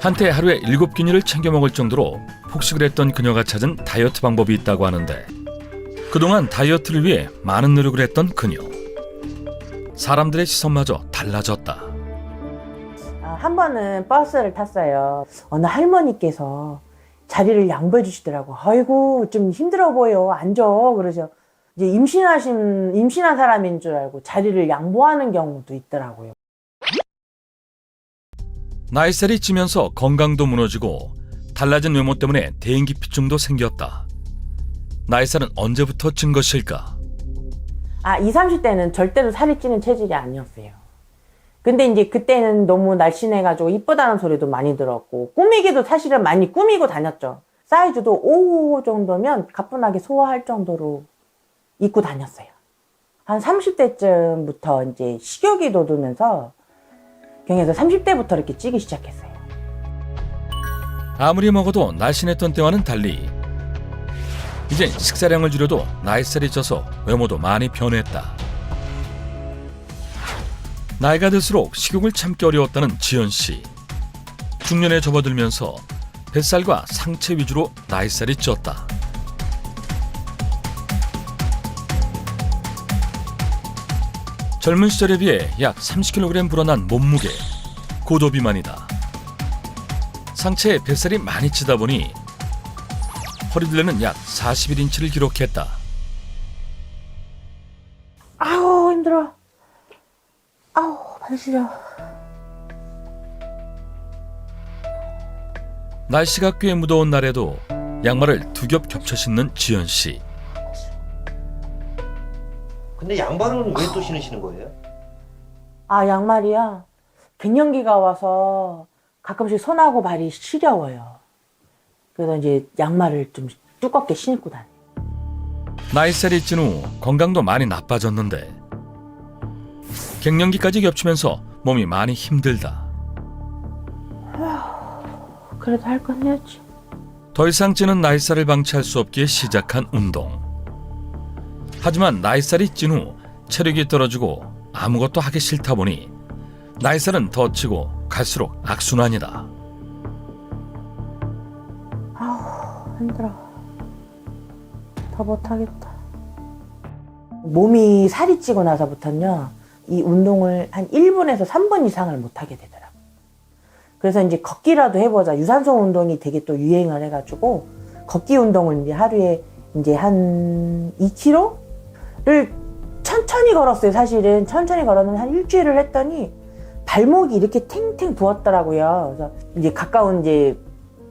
한때 하루에 7끼니를 챙겨 먹을 정도로 폭식을 했던 그녀가 찾은 다이어트 방법이 있다고 하는데, 그동안 다이어트를 위해 많은 노력을 했던 그녀. 사람들의 시선마저 달라졌다. 한 번은 버스를 탔어요. 어느 할머니께서 자리를 양보해 주시더라고. 아이고 좀 힘들어 보여, 앉아. 그러죠. 이제 임신한 사람인 줄 알고 자리를 양보하는 경우도 있더라고요. 나이살이 찌면서 건강도 무너지고 달라진 외모 때문에 대인기피증도 생겼다. 나이살은 언제부터 찐 것일까? 20, 30대는 절대로 살이 찌는 체질이 아니었어요. 근데 이제 그때는 너무 날씬해가지고 이쁘다는 소리도 많이 들었고, 꾸미기도 사실은 많이 꾸미고 다녔죠. 사이즈도 5 정도면 가뿐하게 소화할 정도로 입고 다녔어요. 한 30대쯤부터 이제 식욕이 돋으면서 경에서 30대부터 이렇게 찌기 시작했어요. 아무리 먹어도 날씬했던 때와는 달리 이젠 식사량을 줄여도 나이살이 쪄서 외모도 많이 변했다. 나이가 들수록 식욕을 참기 어려웠다는 지연 씨. 중년에 접어들면서 뱃살과 상체 위주로 나이살이 쪘다. 젊은 시절에 비해 약 30kg 불어난 몸무게, 고도비만이다. 상체에 뱃살이 많이 찌다 보니 허리둘레는 약 41인치를 기록했다. 아우 힘들어. 아우 발 시려. 날씨가 꽤 무더운 날에도 양말을 2겹 겹쳐 신는 지연 씨. 근데 양말은 왜 또 신으시는 거예요? 양말이야. 갱년기가 와서 가끔씩 손하고 발이 시려워요. 그래서 이제 양말을 좀 두껍게 신고 다녀요. 나이살이 찐 후 건강도 많이 나빠졌는데 갱년기까지 겹치면서 몸이 많이 힘들다. 그래도 할 건 해야지. 더 이상 찌는 나이살을 방치할 수 없기에 시작한 운동. 하지만 나이살이 찐 후 체력이 떨어지고 아무것도 하기 싫다 보니 나이살은 더 찌고 갈수록 악순환이다. 힘들어. 더 못하겠다. 몸이 살이 찌고 나서부터는요, 이 운동을 한 1분에서 3분 이상을 못하게 되더라고요. 그래서 이제 걷기라도 해보자. 유산소 운동이 되게 또 유행을 해가지고, 걷기 운동을 이제 하루에 이제 한 2km를 천천히 걸었어요. 사실은 천천히 걸었는데 한 일주일을 했더니 발목이 이렇게 탱탱 부었더라고요. 그래서 이제 가까운 이제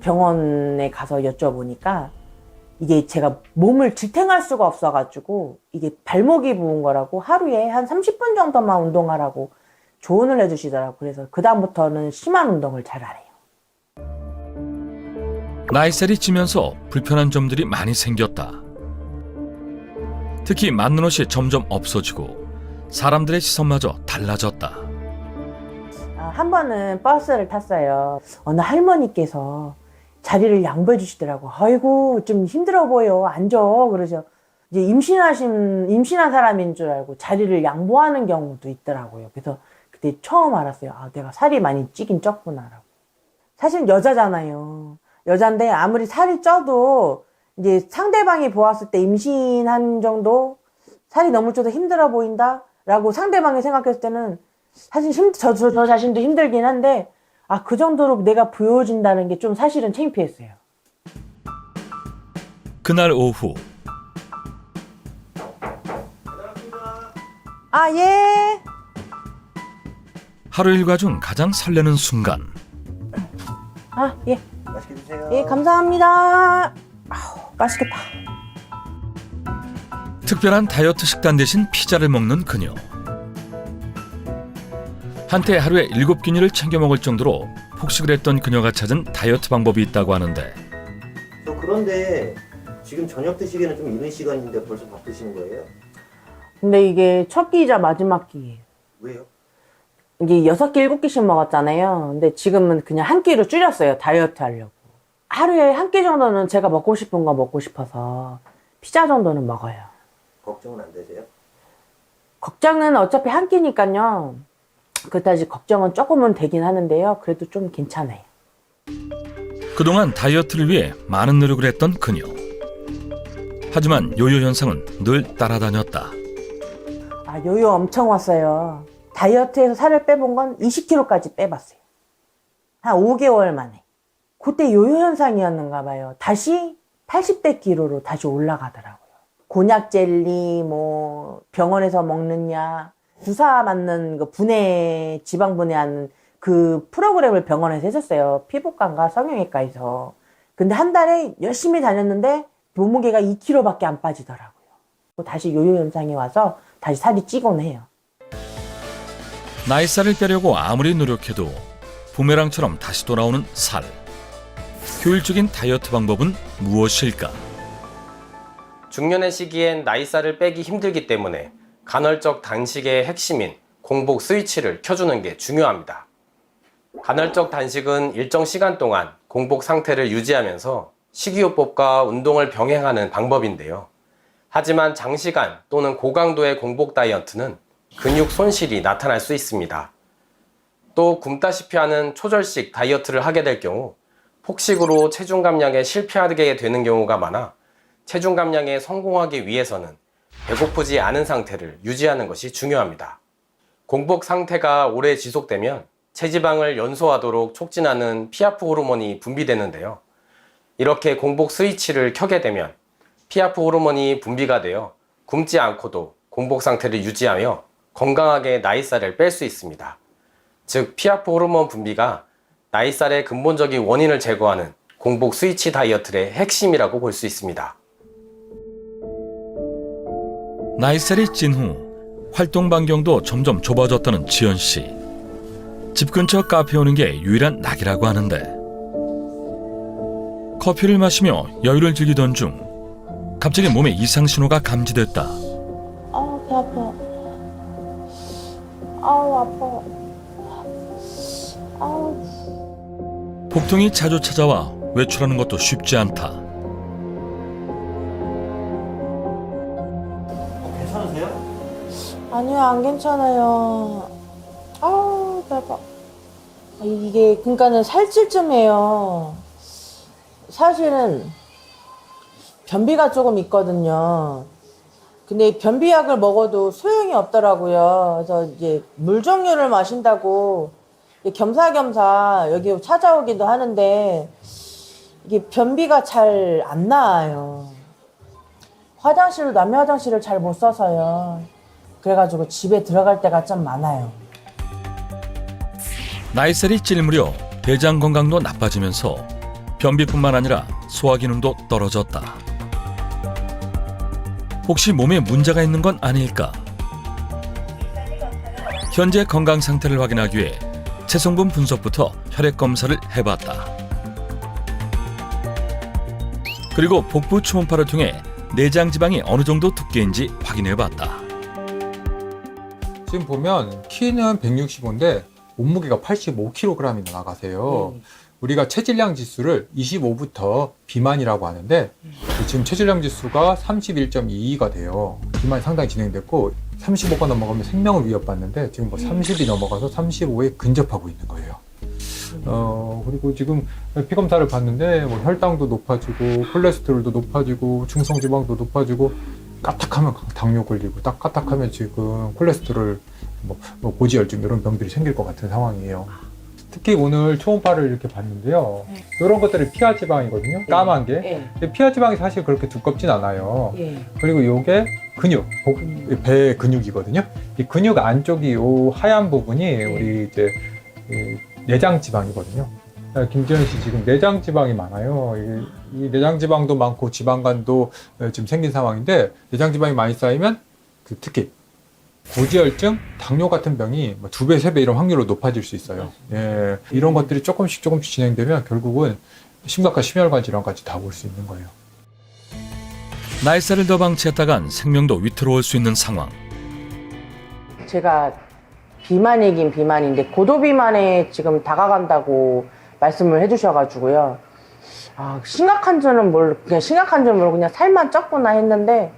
병원에 가서 여쭤보니까 이게 제가 몸을 지탱할 수가 없어가지고 이게 발목이 부은 거라고 하루에 한 30분 정도만 운동하라고 조언을 해주시더라고요. 그래서 그다음부터는 심한 운동을 잘 안 해요. 나이살이 찌면서 불편한 점들이 많이 생겼다. 특히 맞는 옷이 점점 없어지고 사람들의 시선마저 달라졌다. 한 번은 버스를 탔어요. 어느 할머니께서 자리를 양보해 주시더라고. 아이고 좀 힘들어 보여, 앉아. 그러죠. 이제 임신한 사람인 줄 알고 자리를 양보하는 경우도 있더라고요. 그래서 그때 처음 알았어요. 내가 살이 많이 찌긴 쪘구나라고. 사실 여자잖아요. 여잔데 아무리 살이 쪄도 이제 상대방이 보았을 때 임신한 정도, 살이 너무 쪄도 힘들어 보인다라고 상대방이 생각했을 때는 사실 저 자신도 힘들긴 한데, 그 정도로 내가 보여진다는 게 좀 사실은 창피했어요. 그날 오후 예. 하루 일과 중 가장 설레는 순간. 예. 맛있게 드세요. 예, 감사합니다. 맛있겠다. 특별한 다이어트 식단 대신 피자를 먹는 그녀. 한때 하루에 7끼니를 챙겨 먹을 정도로 폭식을 했던 그녀가 찾은 다이어트 방법이 있다고 하는데, 그런데 지금 저녁 드시기에는 좀 이른 시간인데 벌써 밥 드시는 거예요? 근데 이게 첫 끼이자 마지막 끼예요. 왜요? 이게 6끼, 7끼씩 먹었잖아요. 근데 지금은 그냥 한 끼로 줄였어요. 다이어트 하려고. 하루에 한 끼 정도는 제가 먹고 싶은 거 먹고 싶어서 피자 정도는 먹어요. 걱정은 안 되세요? 걱정은 어차피 한 끼니까요. 그다지 걱정은 조금은 되긴 하는데요. 그래도 좀 괜찮아요. 그동안 다이어트를 위해 많은 노력을 했던 그녀. 하지만 요요 현상은 늘 따라다녔다. 아, 요요 엄청 왔어요. 다이어트에서 살을 빼본 건 20kg까지 빼봤어요. 한 5개월 만에. 그때 요요 현상이었는가 봐요. 다시 80대 기로로 다시 올라가더라고요. 곤약 젤리, 뭐 병원에서 먹는 약, 주사 맞는 그 분해, 지방 분해하는 그 프로그램을 병원에서 했었어요. 피부과인가 성형외과에서. 근데 한 달에 열심히 다녔는데 몸무게가 2kg밖에 안 빠지더라고요. 다시 요요 현상이 와서 다시 살이 찌곤 해요. 나이살을 빼려고 아무리 노력해도 부메랑처럼 다시 돌아오는 살. 효율적인 다이어트 방법은 무엇일까? 중년의 시기엔 나이살을 빼기 힘들기 때문에 간헐적 단식의 핵심인 공복 스위치를 켜주는 게 중요합니다. 간헐적 단식은 일정 시간 동안 공복 상태를 유지하면서 식이요법과 운동을 병행하는 방법인데요. 하지만 장시간 또는 고강도의 공복 다이어트는 근육 손실이 나타날 수 있습니다. 또 굶다시피 하는 초절식 다이어트를 하게 될 경우 폭식으로 체중 감량에 실패하게 되는 경우가 많아 체중 감량에 성공하기 위해서는 배고프지 않은 상태를 유지하는 것이 중요합니다. 공복 상태가 오래 지속되면 체지방을 연소하도록 촉진하는 피아프 호르몬이 분비되는데요. 이렇게 공복 스위치를 켜게 되면 피아프 호르몬이 분비가 되어 굶지 않고도 공복 상태를 유지하며 건강하게 나이살을 뺄 수 있습니다. 즉 피아프 호르몬 분비가 나이살의 근본적인 원인을 제거하는 공복 스위치 다이어트의 핵심이라고 볼 수 있습니다. 나이살이 찐 후 활동 반경도 점점 좁아졌다는 지연 씨. 집 근처 카페 오는 게 유일한 낙이라고 하는데 커피를 마시며 여유를 즐기던 중 갑자기 몸에 이상 신호가 감지됐다. 아우, 배 아파. 아우, 아파. 아우. 복통이 자주 찾아와 외출하는 것도 쉽지 않다. 괜찮으세요? 아니요, 안 괜찮아요. 아우, 배 아파. 이게, 그러니까는 살찔 쯤이에요. 사실은 변비가 조금 있거든요. 근데 변비약을 먹어도 소용이 없더라고요. 그래서 이제 물 종류를 마신다고 겸사겸사 여기 찾아오기도 하는데 이게 변비가 잘 안 나아요. 화장실도 남의 화장실을 잘 못 써서요. 그래가지고 집에 들어갈 때가 좀 많아요. 나이살이 찔무려 대장 건강도 나빠지면서 변비뿐만 아니라 소화 기능도 떨어졌다. 혹시 몸에 문제가 있는 건 아닐까? 현재 건강 상태를 확인하기 위해 체성분 분석부터 혈액 검사를 해봤다. 그리고 복부 초음파를 통해 내장 지방이 어느 정도 두께인지 확인해봤다. 지금 보면 키는 165인데 몸무게가 85kg이 나가세요. 우리가 체질량 지수를 25부터 비만이라고 하는데 지금 체질량 지수가 31.22가 돼요. 비만이 상당히 진행됐고 35가 넘어가면 생명을 위협받는데 지금 뭐 30이 넘어가서 35에 근접하고 있는 거예요. 그리고 지금 피 검사를 봤는데 뭐 혈당도 높아지고 콜레스테롤도 높아지고 중성지방도 높아지고 까딱하면 당뇨 걸리고 딱 까딱하면 지금 콜레스테롤 뭐 고지혈증 이런 병들이 생길 것 같은 상황이에요. 특히 오늘 초음파를 이렇게 봤는데요. 이런 것들이 피하 지방이거든요. 까만 게. 근데 피하 지방이 사실 그렇게 두껍진 않아요. 그리고 요게 근육, 배 근육이거든요. 이 근육 안쪽이 요 하얀 부분이 우리 이제 내장 지방이거든요. 김지현 씨 지금 내장 지방이 많아요. 이 내장 지방도 많고 지방간도 지금 생긴 상황인데 내장 지방이 많이 쌓이면 특히 고지혈증, 당뇨 같은 병이 2배, 3배 이런 확률로 높아질 수 있어요. 예, 이런 것들이 조금씩 진행되면 결국은 심각한 심혈관 질환까지 다 올 수 있는 거예요. 나이살을 더 방치했다간 생명도 위태로울 수 있는 상황. 제가 비만이긴 비만인데 고도비만에 지금 다가간다고 말씀을 해주셔가지고요. 아, 심각한 줄은 모르고 그냥 살만 쪘구나 했는데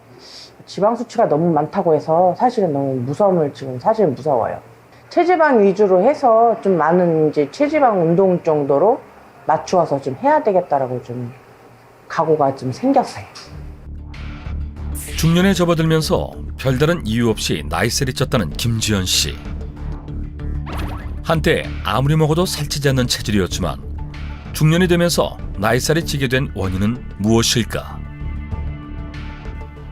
지방 수치가 너무 많다고 해서 사실은 너무 사실은 무서워요. 체지방 위주로 해서 좀 많은 이제 체지방 운동 정도로 맞추어서 좀 해야 되겠다라고 좀 각오가 좀 생겼어요. 중년에 접어들면서 별다른 이유 없이 나이살이 쪘다는 김지연 씨. 한때 아무리 먹어도 살찌지 않는 체질이었지만 중년이 되면서 나이살이 찌게 된 원인은 무엇일까?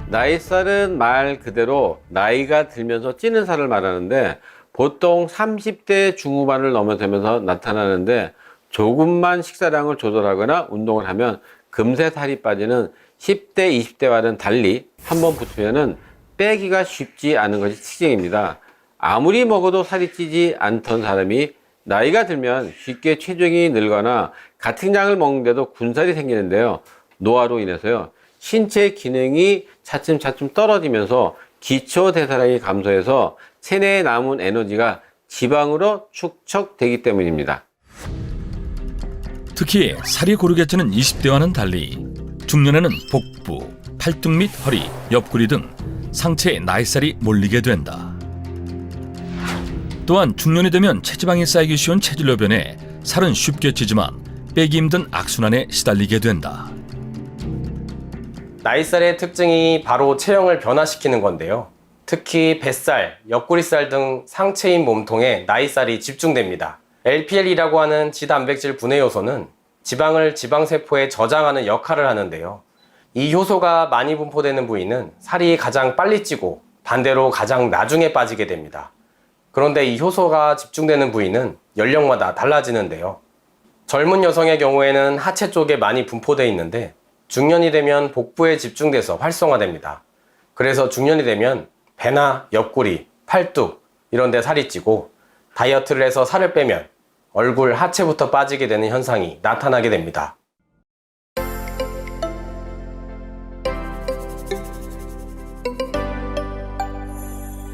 나이살은 말 그대로 나이가 들면서 찌는 살을 말하는데 보통 30대 중후반을 넘어서면서 나타나는데 조금만 식사량을 조절하거나 운동을 하면 금세 살이 빠지는 10대, 20대와는 달리 한번 붙으면은 빼기가 쉽지 않은 것이 특징입니다. 아무리 먹어도 살이 찌지 않던 사람이 나이가 들면 쉽게 체중이 늘거나 같은 양을 먹는데도 군살이 생기는데요. 노화로 인해서요. 신체 기능이 차츰차츰 떨어지면서 기초 대사량이 감소해서 체내에 남은 에너지가 지방으로 축적되기 때문입니다. 특히 살이 고르게 찌는 20대와는 달리 중년에는 복부, 팔뚝 및 허리, 옆구리 등 상체에 나이살이 몰리게 된다. 또한 중년이 되면 체지방이 쌓이기 쉬운 체질로 변해 살은 쉽게 찌지만 빼기 힘든 악순환에 시달리게 된다. 나이살의 특징이 바로 체형을 변화시키는 건데요. 특히 뱃살, 옆구리살 등 상체인 몸통에 나이살이 집중됩니다. LPL이라고 하는 지단백질 분해 효소는 지방을 지방세포에 저장하는 역할을 하는데요. 이 효소가 많이 분포되는 부위는 살이 가장 빨리 찌고 반대로 가장 나중에 빠지게 됩니다. 그런데 이 효소가 집중되는 부위는 연령마다 달라지는데요. 젊은 여성의 경우에는 하체 쪽에 많이 분포되어 있는데 중년이 되면 복부에 집중돼서 활성화됩니다. 그래서 중년이 되면 배나 옆구리, 팔뚝 이런 데 살이 찌고 다이어트를 해서 살을 빼면 얼굴 하체부터 빠지게 되는 현상이 나타나게 됩니다.